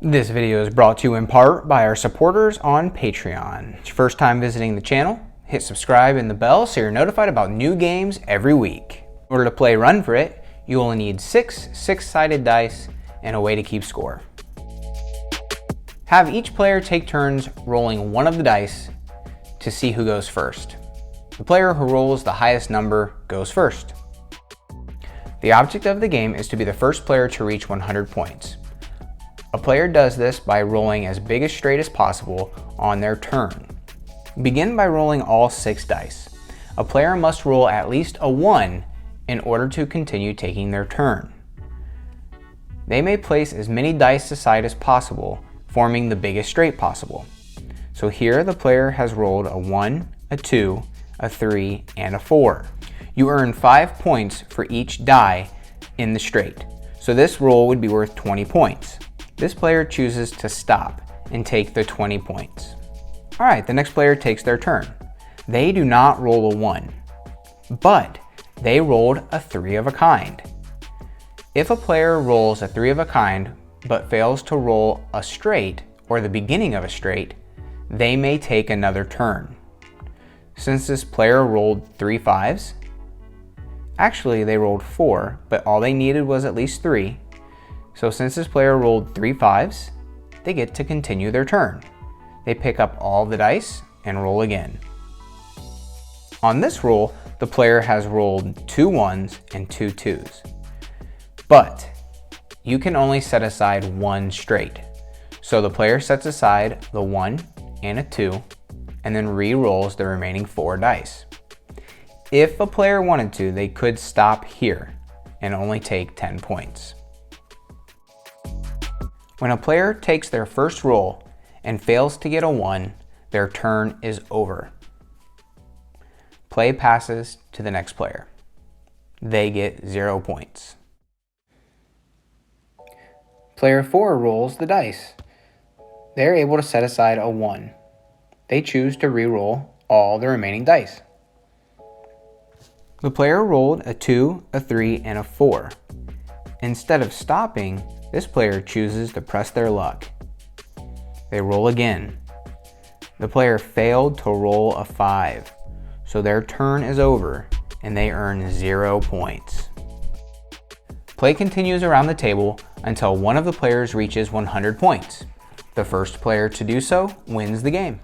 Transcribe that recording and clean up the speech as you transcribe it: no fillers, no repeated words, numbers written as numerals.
This video is brought to you in part by our supporters on Patreon. It's your first time visiting the channel, hit subscribe and the bell so you're notified about new games every week. In order to play Run For It, you only need 6 six-sided dice and a way to keep score. Have each player take turns rolling one of the dice to see who goes first. The player who rolls the highest number goes first. The object of the game is to be the first player to reach 100 points. A player does this by rolling as big a straight as possible on their turn. Begin by rolling all 6 dice. A player must roll at least a 1 in order to continue taking their turn. They may place as many dice aside as possible, forming the biggest straight possible. So here the player has rolled a 1, a 2, a 3, and a 4. You earn 5 points for each die in the straight, so this roll would be worth 20 points. This player chooses to stop and take the 20 points. Alright, the next player takes their turn. They do not roll a 1, but they rolled a 3 of a kind. If a player rolls a 3 of a kind but fails to roll a straight or the beginning of a straight, they may take another turn. Since this player rolled 3 5s, actually they rolled 4, but all they needed was at least 3. So since this player rolled 3 5s, they get to continue their turn. They pick up all the dice and roll again. On this roll, the player has rolled 2 1s and 2 2s. But you can only set aside 1 straight. So the player sets aside the 1 and a 2 and then re-rolls the remaining 4 dice. If a player wanted to, they could stop here and only take 10 points. When a player takes their first roll and fails to get a 1, their turn is over. Play passes to the next player. They get 0 points. Player 4 rolls the dice. They're able to set aside a 1. They choose to re-roll all the remaining dice. The player rolled a 2, a 3, and a 4. Instead of stopping, this player chooses to press their luck. They roll again. The player failed to roll a 5, so their turn is over and they earn 0 points. Play continues around the table until one of the players reaches 100 points. The first player to do so wins the game.